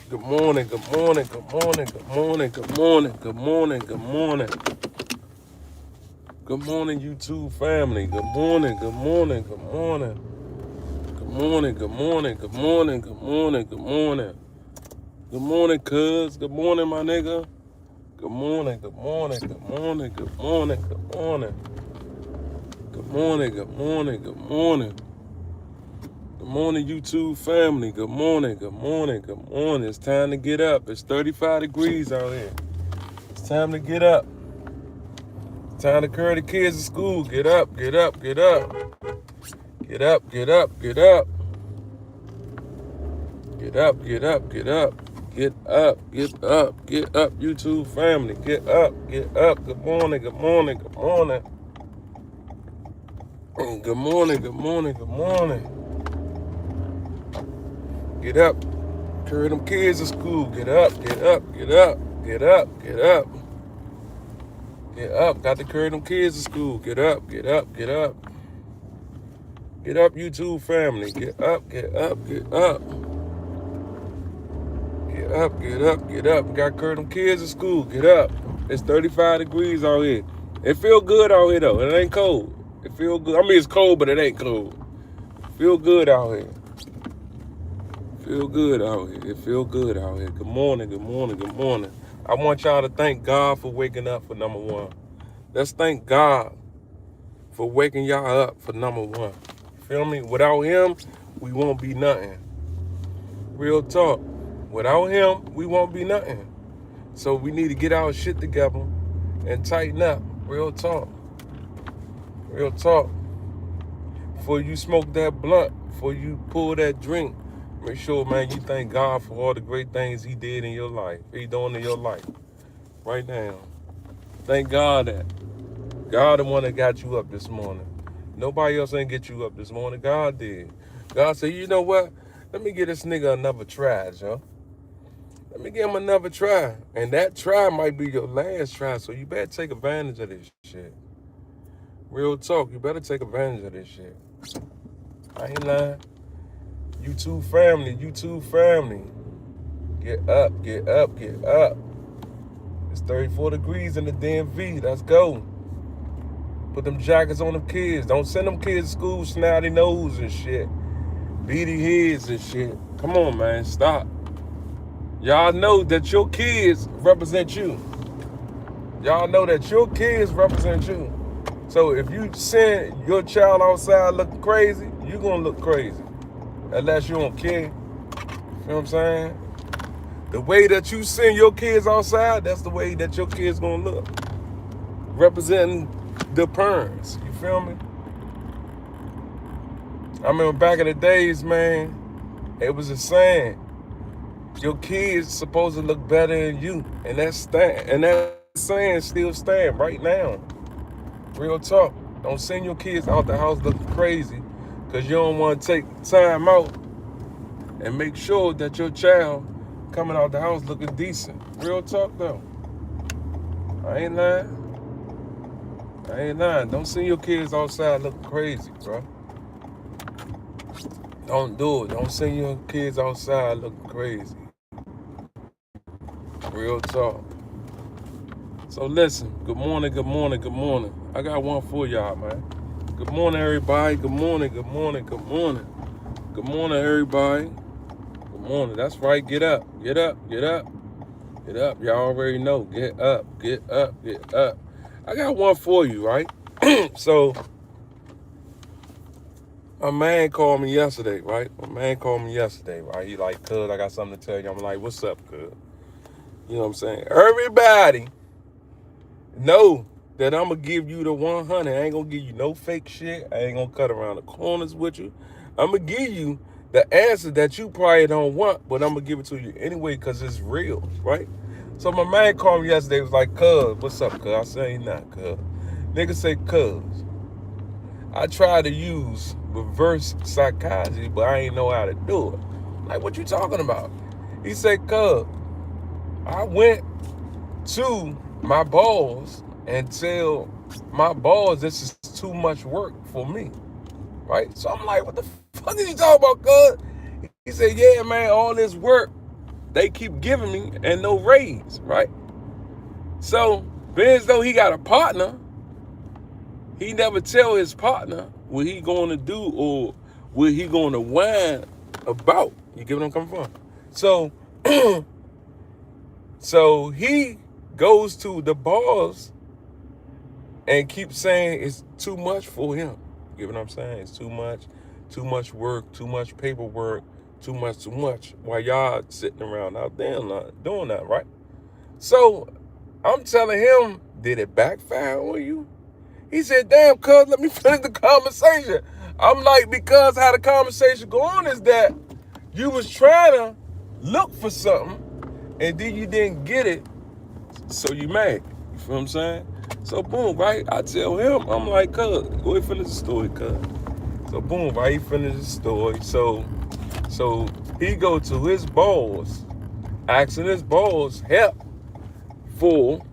Good morning, good morning, good morning, good morning, good morning, good morning, good morning. Good morning, YouTube family. Good morning, good morning, good morning. Good morning, good morning, good morning, good morning, good morning. Good morning, cuz. Good morning, my nigga. Good morning, good morning, good morning, good morning, good morning. Good morning, good morning, good morning. Good morning, YouTube family. Good morning, good morning, good morning. It's time to get up. It's 35 degrees out here. It's time to get up. It's time to carry the kids to school. Get up, get up, get up. Get up, get up, get up. Get up, get up, get up. Get up, get up, get up, YouTube family. Get up, get up. Good morning, good morning, good morning. Good morning, good morning, good morning. Get up. Carry them kids to school. Get up, get up, get up, get up, get up. Get up. Got to carry them kids to school. Get up, get up, get up. Get up, YouTube family. Get up, get up, get up. Get up, get up, get up. Got to carry them kids to school. Get up. It's 35 degrees out here. It feel good out here though. It ain't cold. It feel good. I mean, it's cold, but it ain't cold. Feel good out here. Feel good out here. It feel good out here. Good morning, good morning, good morning. I want y'all to thank God for waking up for number one. Let's thank God for waking y'all up for number one. Feel me? Without him, we won't be nothing. Real talk. Without him, we won't be nothing. So we need to get our shit together and tighten up. Real talk. Real talk. Before you smoke that blunt, before you pull that drink, make sure, man, you thank God for all the great things he did in your life. He doing in your life. Right now. Thank God that God the one that got you up this morning. Nobody else ain't get you up this morning. God did. God said, you know what? Let me give this nigga another try, Joe. Let me give him another try. And that try might be your last try, so you better take advantage of this shit. Real talk, you better take advantage of this shit. I ain't lying. YouTube family, YouTube family. Get up, get up, get up. It's 34 degrees in the DMV. Let's go. Put them jackets on them kids. Don't send them kids to school snotty nose and shit. Beady heads and shit. Come on, man. Stop. Y'all know that your kids represent you. Y'all know that your kids represent you. So if you send your child outside looking crazy, you're going to look crazy. Unless you don't care. You know what I'm saying? The way that you send your kids outside, that's the way that your kids going to look. Representing the parents. You feel me? I remember back in the days, man, it was a saying, your kids supposed to look better than you. And that saying still stand right now. Real talk. Don't send your kids out the house looking crazy because you don't want to take time out and make sure that your child coming out the house looking decent. Real talk though. I ain't lying. I ain't lying. Don't send your kids outside looking crazy, bro. Don't do it. Don't send your kids outside looking crazy. Real talk. So listen, good morning, good morning, good morning. I got one for y'all, man. Good morning, everybody. Good morning, good morning, good morning. Good morning, everybody. Good morning. That's right. Get up, get up, get up. Get up. Y'all already know. Get up, get up, get up. I got one for you, right? So, my man called me yesterday, right? He like, cuz, I got something to tell you. I'm like, what's up, cuz? You know what I'm saying? Everybody know that I'm going to give you the 100. I ain't going to give you no fake shit. I ain't going to cut around the corners with you. I'm going to give you the answer that you probably don't want, but I'm going to give it to you anyway because it's real, right? So my man called me yesterday, was like, cuz, what's up, cuz? I said, ain't not, cuz. Nigga say, cuz, I tried to use reverse psychology, but I ain't know how to do it. Like, what you talking about? He said, cuz, I went to my boss and tell my boss this is too much work for me, right? So I'm like, what the fuck is you talking about, cuz? He said, yeah, man, all this work they keep giving me and no raise, right? So, being as though he got a partner, he never tell his partner what he going to do or what he going to whine about. You get what I'm coming from? So, so he goes to the boss and keeps saying it's too much for him. You get what I'm saying? It's too much work, too much paperwork, too much, while y'all sitting around out there not doing that, right? So I'm telling him, did it backfire on you? He said, damn, cuz, let me finish the conversation. I'm like, because how the conversation go on is that you was trying to look for something and then you didn't get it, so you mad. You feel what I'm saying? So boom, right? I tell him, I'm like, cuz, go ahead, finish the story, cuz. So boom, right? He finished the story. So he go to his boss, asking his boss help for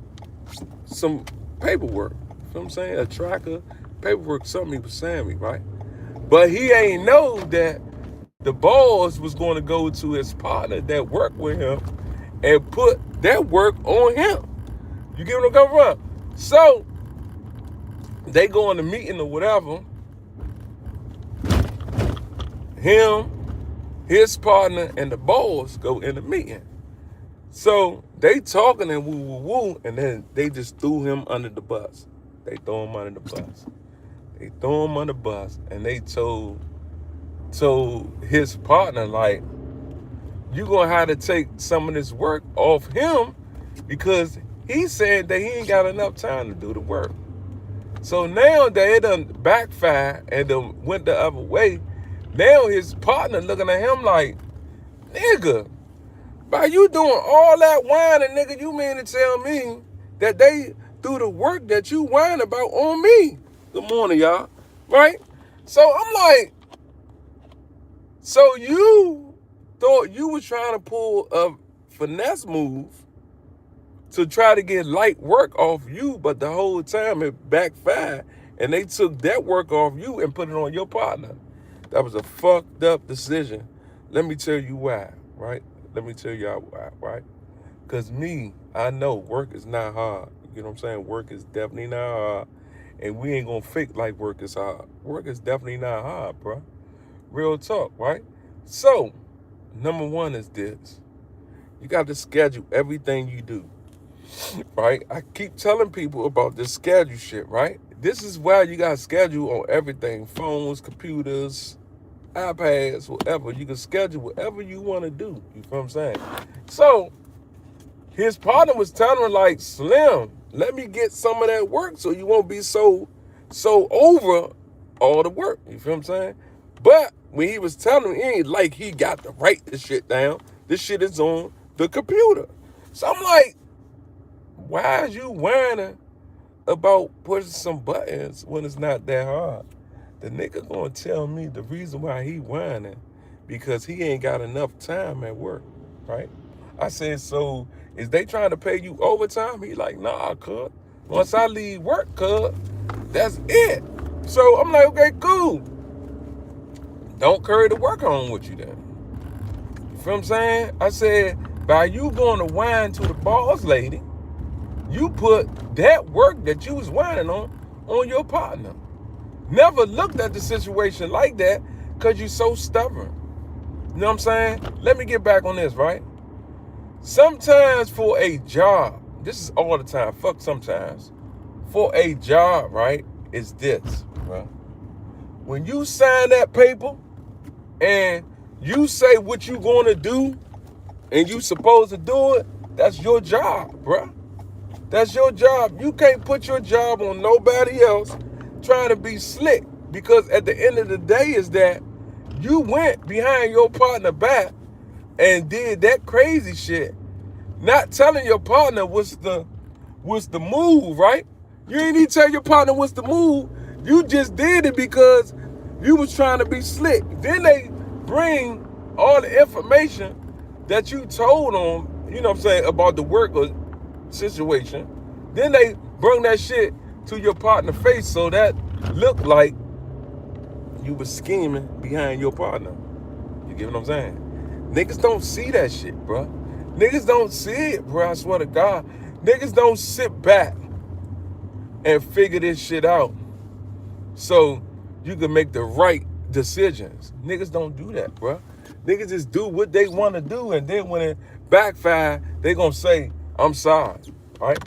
some paperwork. You know what I'm saying? A tracker, paperwork, something he was saying me, right? But he ain't know that the boss was going to go to his partner that worked with him and put that work on him. You get what I'm coming from? So they go in the meeting or whatever. Him, his partner, and the boss go in the meeting. So they talking and woo, and then they just threw him under the bus. They throw him under the bus, and they told his partner, like, you gonna have to take some of this work off him because he said that he ain't got enough time to do the work. So now that it done backfired and done went the other way, now his partner looking at him like, nigga, by you doing all that whining, nigga, you mean to tell me that they do the work that you whine about on me? Good morning, y'all. Right? So I'm like, so you thought you was trying to pull a finesse move to try to get light work off you, but the whole time it backfired and they took that work off you and put it on your partner. That was a fucked up decision. Let me tell you why, right? Let me tell y'all why, right? Because I know work is not hard. You know what I'm saying? Work is definitely not hard. And we ain't gonna fake like work is hard. Work is definitely not hard, bro. Real talk, right? So, number one is this. You got to schedule everything you do, right? I keep telling people about this schedule shit, right? This is why you got to schedule on everything. Phones, computers, iPads, whatever. You can schedule whatever you want to do. You know what I'm saying? So, his partner was telling him, like, Slim, let me get some of that work so you won't be so over all the work. You feel what I'm saying? But when he was telling him, it ain't like he got to write this shit down. This shit is on the computer. So I'm like, why is you whining about pushing some buttons when it's not that hard? The nigga gonna tell me the reason why he whining because he ain't got enough time at work, right? I said, so is they trying to pay you overtime? He like, nah, cuz. Once I leave work, cuz, that's it. So I'm like, okay, cool. Don't carry the work on with you then. You feel what I'm saying? I said, by you going to whine to the boss lady, you put that work that you was whining on your partner. Never looked at the situation like that because you're so stubborn. You know what I'm saying? Let me get back on this, right? Sometimes for a job, this is all the time, fuck sometimes. For a job, right, is this, right? When you sign that paper and you say what you gonna do and you supposed to do it, that's your job, bruh. That's your job. You can't put your job on nobody else trying to be slick, because at the end of the day is that you went behind your partner back and did that crazy shit, not telling your partner what's the move, right? You ain't need to tell your partner what's the move. You just did it because you was trying to be slick. Then they bring all the information that you told them, you know what I'm saying, about the work or situation. Then they bring that shit to your partner's face, so that looked like you was scheming behind your partner. You get what I'm saying? Niggas don't see that shit, bro. Niggas don't see it, bro. I swear to God. Niggas don't sit back and figure this shit out so you can make the right decisions. Niggas don't do that, bro. Niggas just do what they want to do, and then when it backfire, they gonna say, I'm sorry, right?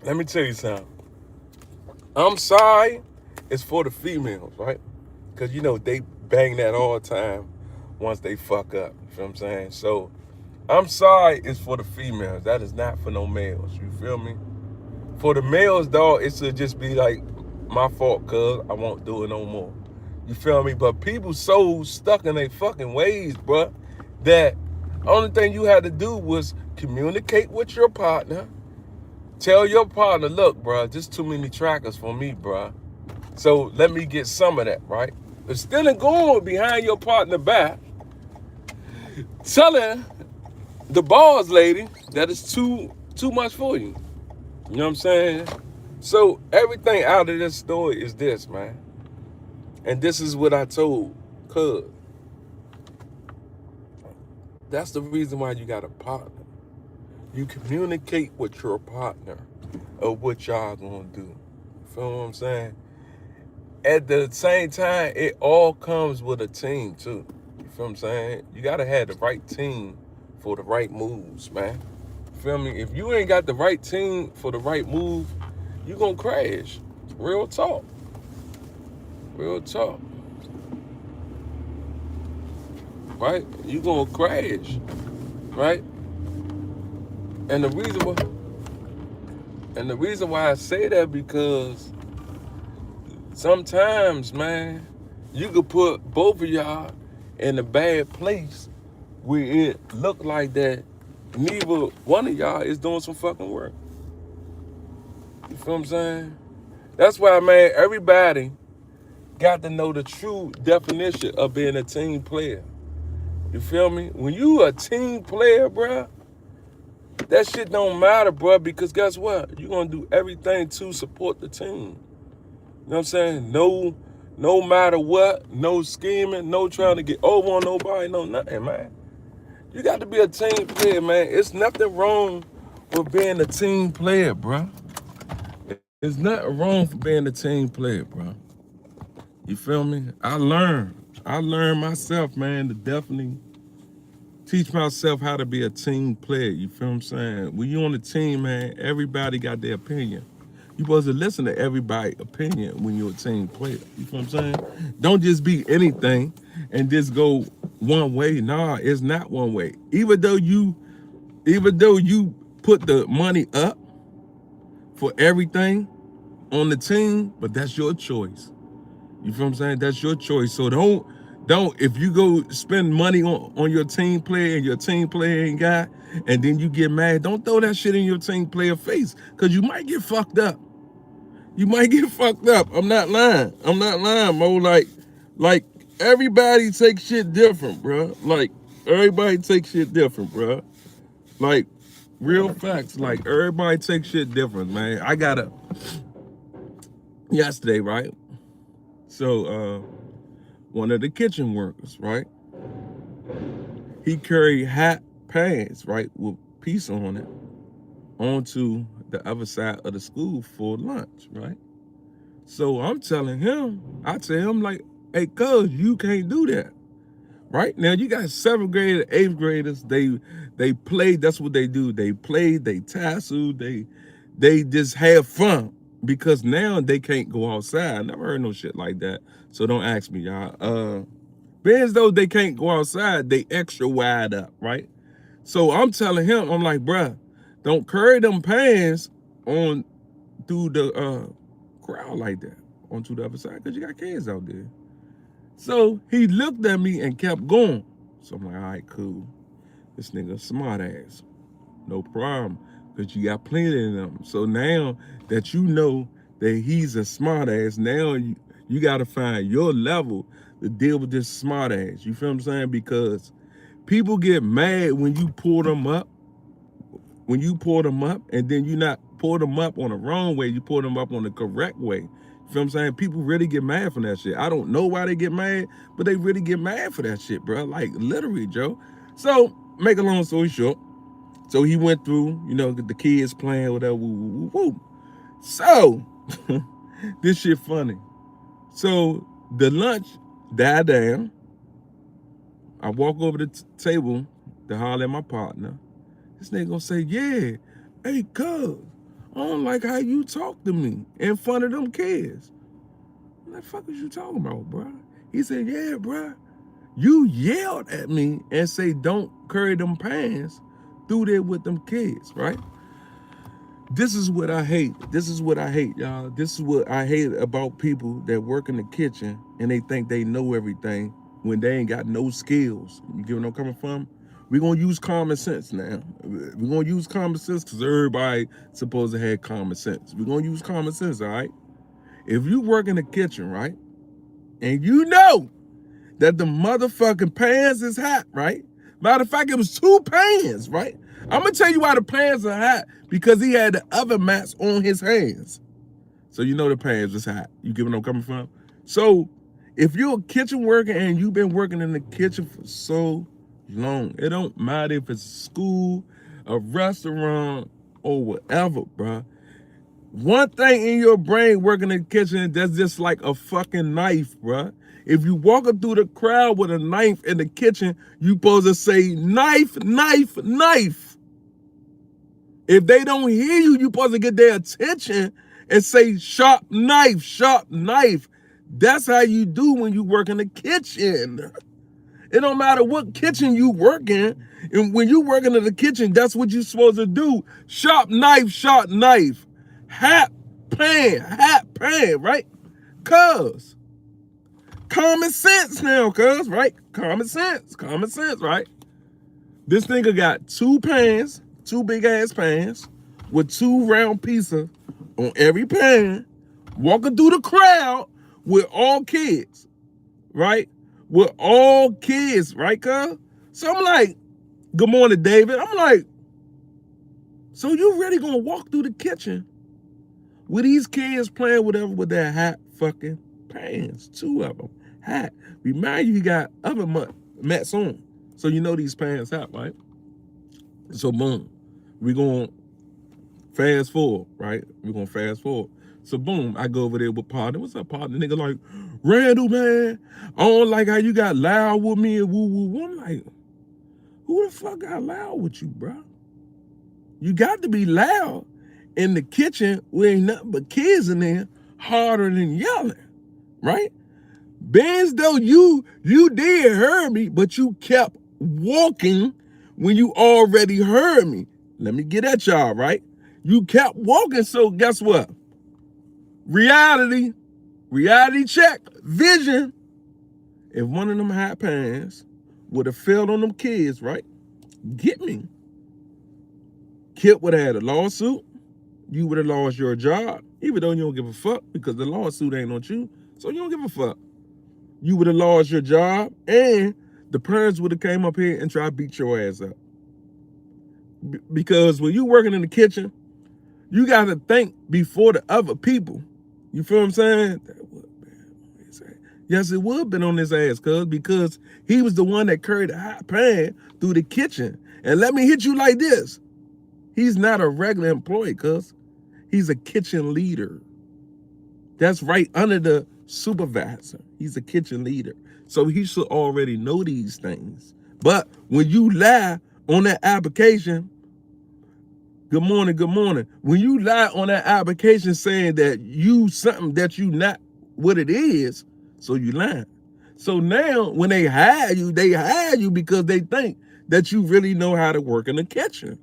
Let me tell you something. I'm sorry is for the females, right? Because, you know, they bang that all the time once they fuck up. You feel what I'm saying? So, I'm sorry is for the females. That is not for no males. You feel me? For the males, dog, it should just be like, my fault, cuz I won't do it no more. You feel me? But people so stuck in their fucking ways, bruh, that only thing you had to do was communicate with your partner. Tell your partner, look, bruh, just too many trackers for me, bruh. So let me get some of that, right? But still going behind your partner back, telling the boss lady that it's too much for you. You know what I'm saying? So everything out of this story is this, man. And this is what I told cuz. That's the reason why you got a partner. You communicate with your partner of what y'all gonna do. You feel what I'm saying? At the same time, it all comes with a team too. You feel what I'm saying? You gotta have the right team for the right moves, man. You feel me? If you ain't got the right team for the right move, you gonna crash. Real talk. Real talk. Right? You gonna crash. Right? And the reason why I say that, because sometimes, man, you could put both of y'all in a bad place where it look like that neither one of y'all is doing some fucking work. You feel what I'm saying? That's why, man, everybody got to know the true definition of being a team player. You feel me? When you a team player, bruh, that shit don't matter, bruh, because guess what? You're going to do everything to support the team. You know what I'm saying? No matter what, no scheming, no trying to get over on nobody, no nothing, man. You got to be a team player, man. It's nothing wrong with being a team player, bruh. There's nothing wrong for being a team player, bruh. You feel me? I learned myself, man, to definitely teach myself how to be a team player. You feel what I'm saying? When you on a team, man, everybody got their opinion. You supposed to listen to everybody's opinion when you're a team player. You feel what I'm saying? Don't just be anything and just go one way. Nah, it's not one way. Even though you put the money up for everything on the team, but that's your choice. You feel what I'm saying? That's your choice. So don't, if you go spend money on your team player and your team player ain't got, and then you get mad, don't throw that shit in your team player face, because you might get fucked up. You might get fucked up. I'm not lying, Mo. Like everybody takes shit different, bro. Like everybody takes shit different, bro. Like real facts. Like everybody takes shit different, man. I got a yesterday, right? So one of the kitchen workers, right? He carried hot pants, right, with piece on it, onto the other side of the school for lunch, right? So I tell him like, hey, cuz, you can't do that. Right? Now you got 7th grade, 8th graders, they play, that's what they do. They play, they tassel, they just have fun, because now they can't go outside. I never heard no shit like that. So don't ask me, y'all. Being as though they can't go outside, they extra wide up, right? So I'm telling him, I'm like, bruh, don't carry them pants on through the crowd like that, onto the other side, because you got kids out there. So he looked at me and kept going. So I'm like, all right, cool. This nigga smart ass. No problem, because you got plenty of them. So now that you know that he's a smart ass, now you got to find your level to deal with this smart ass. You feel what I'm saying? Because people get mad when you pull them up. When you pull them up, and then you not pull them up on the wrong way, you pull them up on the correct way. You feel what I'm saying? People really get mad for that shit. I don't know why they get mad, but they really get mad for that shit, bro. Like, literally, Joe. So, make a long story short, so he went through, you know, the kids playing, whatever, woo, woo, woo. So, this shit funny. So, the lunch died down. I walk over the table to holler at my partner. This nigga gonna say, yeah, hey, cuz, I don't like how you talk to me in front of them kids. What the fuck is you talking about, bro? He said, yeah, bro, you yelled at me and say, don't carry them pants through there with them kids, right? This is what I hate. This is what I hate, y'all. This is what I hate about people that work in the kitchen and they think they know everything when they ain't got no skills. You get where I'm coming from? We're going to use common sense now. We're going to use common sense because everybody supposed to have common sense. We're going to use common sense, all right? If you work in the kitchen, right, and you know that the motherfucking pans is hot, right? Matter of fact, it was 2 pans, right? I'm going to tell you why the pans are hot, because he had the oven mats on his hands. So you know the pans is hot. You get where I'm coming from? So if you're a kitchen worker and you've been working in the kitchen for so long, it don't matter if it's a school, a restaurant, or whatever, bruh. One thing in your brain working in the kitchen, that's just like a fucking knife, bruh. If you walking through the crowd with a knife in the kitchen, you supposed to say knife, knife, knife. If they don't hear you, you supposed to get their attention and say sharp knife, sharp knife. That's how you do when you work in the kitchen. It don't matter what kitchen you work in. And when you working in the kitchen, that's what you supposed to do. Sharp knife, sharp knife. Hot pan, right? Cuz. Common sense now, cuz, right? Common sense, right? This nigga got 2 pans, 2 big ass pans, with 2 round pieces on every pan, walking through the crowd with all kids, right? With all kids, right, cuz? So I'm like, good morning, David. I'm like, so you really gonna walk through the kitchen with these kids playing whatever with their hot fucking pans? 2 of them, hot. Remind you, he got oven mats on. So you know these pans hot, right? So boom, we gonna fast forward, right? We're gonna fast forward. So boom, I go over there with partner. What's up, partner? Nigga like, Randall, man, I don't like how you got loud with me and woo woo woo. I'm like, who the fuck got loud with you, bro? You got to be loud in the kitchen where ain't nothing but kids in there harder than yelling, right? Benz, though you did hear me, but you kept walking when you already heard me. Let me get at y'all, right? You kept walking, so guess what? Reality check, vision. If one of them hot pans would have failed on them kids, right? Get me. Kip would have had a lawsuit. You would have lost your job, even though you don't give a fuck, because the lawsuit ain't on you, so you don't give a fuck. You would have lost your job, and the parents would have came up here and tried to beat your ass up. Because when you working in the kitchen, you got to think before the other people. You feel what I'm saying? That would have been on his ass. Yes, it would have been on his ass, cuz, because he was the one that carried the hot pan through the kitchen. And let me hit you like this. He's not a regular employee, cuz. He's a kitchen leader. That's right under the supervisor. He's a kitchen leader. So he should already know these things. But when you lie on that application, good morning. When you lie on that application saying that you something that you not what it is, so you lying. So now when they hire you because they think that you really know how to work in the kitchen.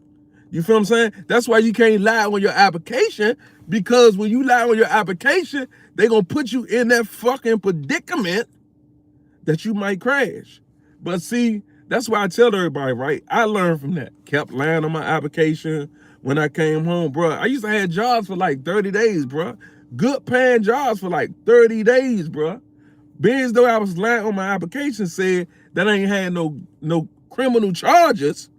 You feel what I'm saying? That's why you can't lie on your application, because when you lie on your application, they're going to put you in that fucking predicament that you might crash. But see, that's why I tell everybody, right? I learned from that. Kept lying on my application when I came home, bro. I used to have jobs for like 30 days, bro. Good paying jobs for like 30 days, bro. Being as though I was lying on my application said that I ain't had no criminal charges,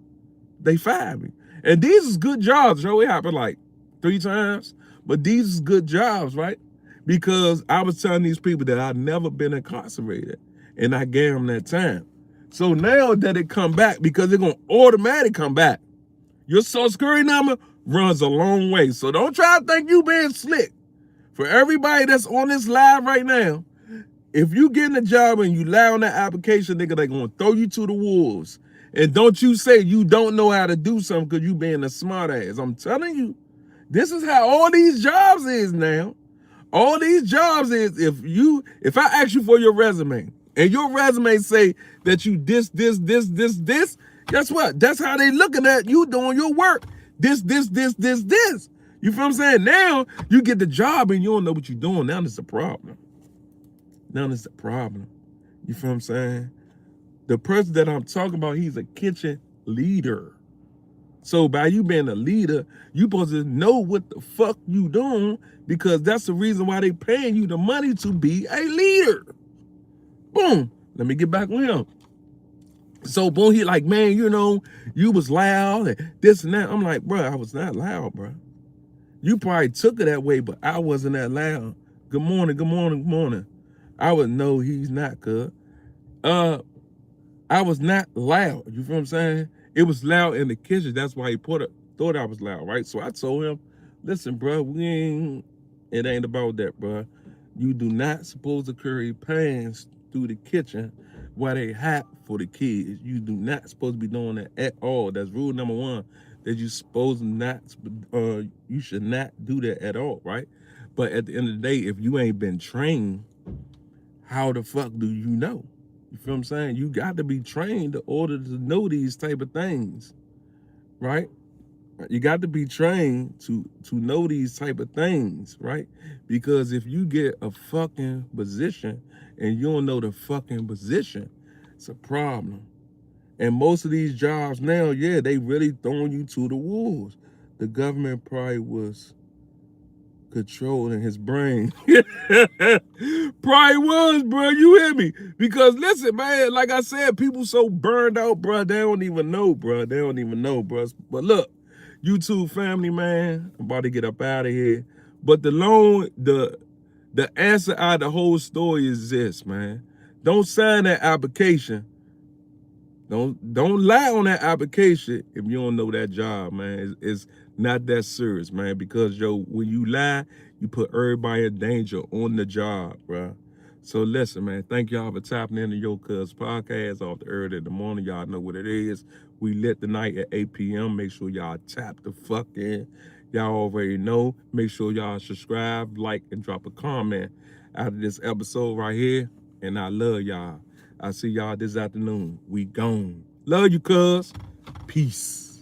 they fired me. And these is good jobs, yo. It happened like 3 times, but these is good jobs, right? Because I was telling these people that I'd never been incarcerated, and I gave them that time. So now that it come back, because they're gonna automatically come back, your social security number runs a long way. So don't try to think you being slick. For everybody that's on this live right now, if you getting a job and you lie on that application, nigga, they gonna throw you to the wolves. And don't you say you don't know how to do something because you being a smart ass. I'm telling you, this is how all these jobs is now. All these jobs is, if I ask you for your resume and your resume say that you this, guess what? That's how they looking at you doing your work. This. You feel what I'm saying? Now you get the job and you don't know what you're doing. Now it's a problem. You feel what I'm saying? The person that I'm talking about, he's a kitchen leader. So by you being a leader, you supposed to know what the fuck you doing, because that's the reason why they paying you the money to be a leader. Boom. Let me get back with him. So boom, he like, man, you know, you was loud and this and that. I'm like, bro, I was not loud, bro. You probably took it that way, but I wasn't that loud. Good morning. I would know he's not, cuz. I was not loud. You feel what I'm saying? It was loud in the kitchen. That's why he thought I was loud, right? So I told him, listen, bro, it ain't about that, bro. You do not supposed to carry pans through the kitchen while they hot for the kids. You do not supposed to be doing that at all. That's rule number 1. That you supposed not, you should not do that at all, right? But at the end of the day, if you ain't been trained, how the fuck do you know? You feel what I'm saying? You got to be trained in order to know these type of things, right? You got to be trained to know these type of things, right? Because if you get a fucking position and you don't know the fucking position, it's a problem. And most of these jobs now, yeah, they really throwing you to the wolves. The government probably was controlling his brain. Probably was, bro. You hear me? Because listen, man, like I said, people so burned out, bro. They don't even know, bro. But look, YouTube family, man, I'm about to get up out of here. But the answer out of the whole story is this, man. Don't sign that application. Don't lie on that application if you don't know that job, man. It's not that serious, man, because, yo, when you lie, you put everybody in danger on the job, bro. So listen, man, thank y'all for tapping into Yocuzpodcast off the early in the morning. Y'all know what it is. We lit the night at 8 p.m. Make sure y'all tap the fuck in. Y'all already know. Make sure y'all subscribe, like, and drop a comment out of this episode right here. And I love y'all. I'll see y'all this afternoon. We gone. Love you, cuz. Peace.